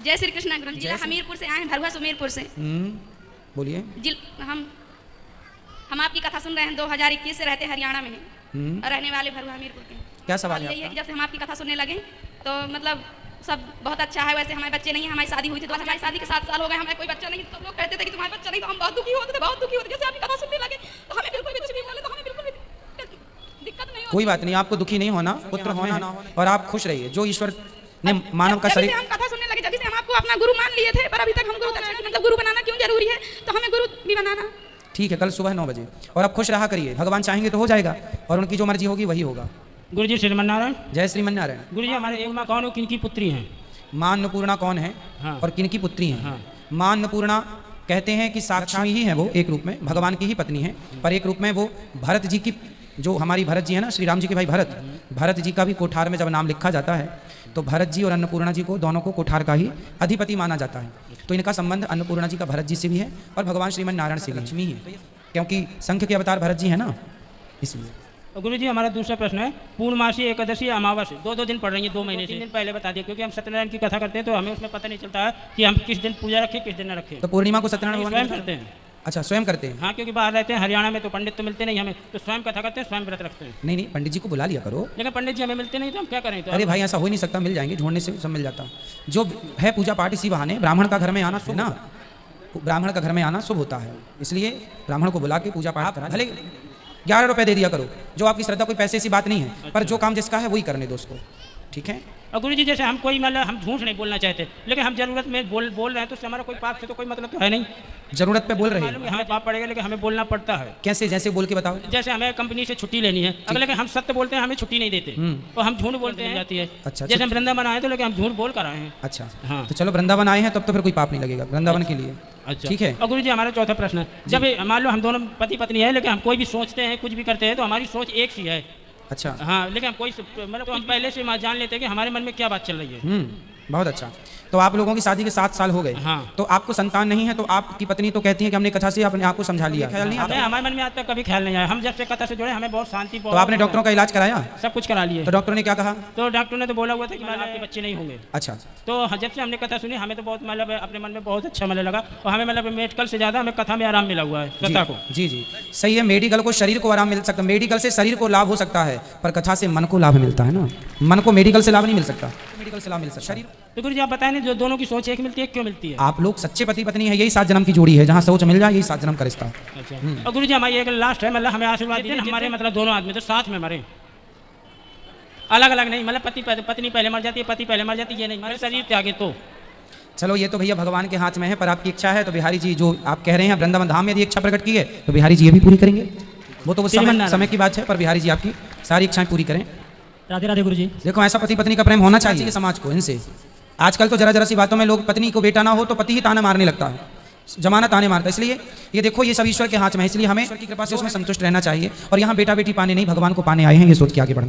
जय श्री कृष्ण गुरु जी। जिला हमीरपुर से आए हैं, भरुआ सुमेरपुर से। बोलिए। हम आपकी कथा सुन रहे हैं, 2021 से रहते हरियाणा में हैं और रहने वाले भरुआ हमीरपुर के। क्या सवाल है यही है कि जब से हम आपकी कथा सुनने लगे तो मतलब सब बहुत अच्छा है। वैसे हमारे बच्चे नहीं हैं, हमारी शादी हुई थी तो हमारी शादी के 7 साल हो गए, हमें कोई बच्चा नहीं। तो लोग कहते थे कि तुम्हारा बच्चा नहीं, तो हम बहुत दुखी होते थे, बहुत दुखी होते। जैसे आपकी कथा सुनने लगे तो हमें बिल्कुल भी कुछ भी बोले तो हमें बिल्कुल भी दिक्कत नहीं। कोई बात नहीं, आपको दुखी नहीं होना, पुत्र होना और आप खुश रहिए। जो ईश्वर ने मानव का शरीर, हम कथा सुनने लगे, जब से हम आपको अपना गुरु मान लिए थे, पर अभी तक हमको मतलब गुरु बनाना क्यों जरूरी है, तो हमें गुरु भी बनाना। ठीक है, कल सुबह 9 बजे। और आप खुश रहा करिए, भगवान चाहेंगे तो हो जाएगा और उनकी जो मर्जी होगी वही होगा। गुरु जी श्रीमन नारायण। जय श्रीमन नारायण। गुरु जी हमारे एक माँ कौन हो, किनकी पुत्री हैं? माँ अन्नपूर्णा कौन है? हाँ। और किनकी पुत्री हैं? हाँ। माँ अन्नपूर्णा कहते हैं कि साक्षी ही है वो, एक रूप में भगवान की ही पत्नी है, पर एक रूप में वो भरत जी की, जो हमारी भरत जी है ना, श्री राम जी के भाई भरत जी का भी कोठार में जब नाम लिखा जाता है तो भरत जी और अन्नपूर्णा जी को, दोनों को कोठार का ही अधिपति माना जाता है। तो इनका संबंध अन्नपूर्णा जी का भरत जी से भी है और भगवान श्रीमन नारायण से लक्ष्मी है, क्योंकि शंख के अवतार भरत जी है ना, इसलिए। गुरु जी हमारा दूसरा प्रश्न है, पूर्णमासी, एकादशी, अमावस 2-2 दिन पड़ रही है 2 महीने से। 3 दिन पहले बता दिए, क्योंकि हम सत्यनारायण की कथा करते हैं तो हमें उसमें पता नहीं चलता है कि हम किस दिन पूजा रखें किस दिन न रखें। तो पूर्णिमा को सत्यनारायण स्वयं करते हैं। अच्छा, स्वयं करते हैं? हाँ, क्योंकि बाहर रहते हैं हरियाणा में, तो पंडित तो मिलते नहीं हमें, तो स्वयं कथा करते हैं, स्वयं व्रत रखते हैं। नहीं, पंडित जी को बुला लिया करो। लेकिन पंडित जी हमें मिलते नहीं तो हम क्या करें? तो अरे भाई, ऐसा हो ही नहीं सकता, मिल जाएंगे, ढूंढने से सब मिल जाता। जो है पूजा पाठ इसी बहाने, ब्राह्मण का घर में आना शुभ ना, ब्राह्मण का घर में आना शुभ होता है, इसलिए ब्राह्मण को बुला के पूजा पाठ करा। भले 11 रुपये दे दिया करो, जो आपकी श्रद्धा, कोई पैसे ऐसी बात नहीं है, पर जो काम जिसका है वही करने दो उसको, ठीक है? और गुरु जी जैसे हम कोई मतलब हम झूठ नहीं बोलना चाहते, लेकिन हम जरूरत में बोल रहे हैं तो उससे हमारा कोई पाप से तो कोई मतलब तो है नहीं। जरूरत पे बोल रहे हैं, हमें पाप पड़ेगा, लेकिन हमें बोलना पड़ता है। कैसे? जैसे बोल के बताओ। जैसे हमें कंपनी से छुट्टी लेनी है, अगर लेकिन हम सत्य बोलते हैं हमें छुट्टी नहीं देते, तो हम झूठ बोलते हैं जाती है। अच्छा, जैसे हम वृंदावन आए तो लेकिन हम झूठ बोल कर आए हैं। अच्छा, हाँ, तो चलो वृंदावन आए हैं तब तो फिर कोई पाप नहीं लगेगा वृंदावन के लिए। अच्छा, ठीक है। और गुरु जी हमारा चौथा प्रश्न है, जब मान लो हम दोनों पति पत्नी है, लेकिन हम कोई भी सोचते हैं, कुछ भी करते हैं तो हमारी सोच एक सी है। अच्छा। हाँ, लेकिन हम कोई मतलब हम पहले से जान लेते हैं कि हमारे मन में क्या बात चल रही है। बहुत अच्छा। तो आप लोगों की शादी के 7 साल हो गए। हाँ। तो आपको संतान नहीं है, तो आपकी पत्नी तो कहती है कि हमने कथा से अपने आप को समझा लिया। ख्याल नहीं आता? हमारे मन में आज तक कभी ख्याल नहीं आया। हम जब से कथा से जुड़े हमें बहुत शांति। तो आपने डॉक्टरों का इलाज कराया? सब कुछ करा लिए। तो डॉक्टर ने क्या कहा? तो डॉक्टर ने तो बोला हुआ था कि आपके बच्चे नहीं होंगे। अच्छा। तो जब से हमने कथा सुनी हमें तो बहुत मतलब अपने मन में बहुत अच्छा मतलब लगा, और हमें मतलब मेडिकल से ज़्यादा हमें कथा में आराम मिला हुआ है। कथा को जी सही है। मेडिकल को शरीर को आराम मिल सकता है, मेडिकल से शरीर को लाभ हो सकता है, पर कथा से मन को लाभ मिलता है ना। मन को मेडिकल से लाभ नहीं मिल सकता, मेडिकल से लाभ मिल सकता है। तो गुरु जी आप बताएं, जो दोनों की सोच एक मिलती है, क्यों मिलती है? आप लोग सच्चे पति पत्नी है, यही 7 जन्म की जोड़ी है, जहाँ सोच मिल जाए यही 7 जन्म का रिश्ता। अच्छा। और गुरु जी हमारी एक लास्ट है, मतलब हमें आशीर्वाद दीजिए, हमारे मतलब दोनों आदमी तो साथ में मरे, अलग अलग नहीं, मतलब पत्नी पहले मर जाती है, पति पहले मर जाती है, ये नहीं, हमारे शरीर त्यागे तो। चलो ये तो भैया भगवान के हाथ में है, पर आपकी इच्छा है तो बिहारी जी जो आप कह रहे हैं वृंदावन धाम में यदि इच्छा प्रकट की है तो बिहारी जी ये भी पूरी करेंगे। वो तो समय की बात है, पर बिहारी जी आपकी सारी इच्छाएं पूरी करें। राधे राधे गुरु जी। देखो, ऐसा पति पत्नी का प्रेम होना चाहिए समाज को। इनसे आजकल तो जरा सी बातों में लोग, पत्नी को बेटा ना हो तो पति ही ताना मारने लगता है, जमाना ताने मारता है। इसलिए ये देखो, ये सब ईश्वर के हाथ में है, इसलिए हमें ईश्वर की कृपा से उसमें संतुष्ट रहना चाहिए। और यहाँ बेटा बेटी पाने नहीं, भगवान को पाने आए हैं, ये सोच के आगे बढ़ना।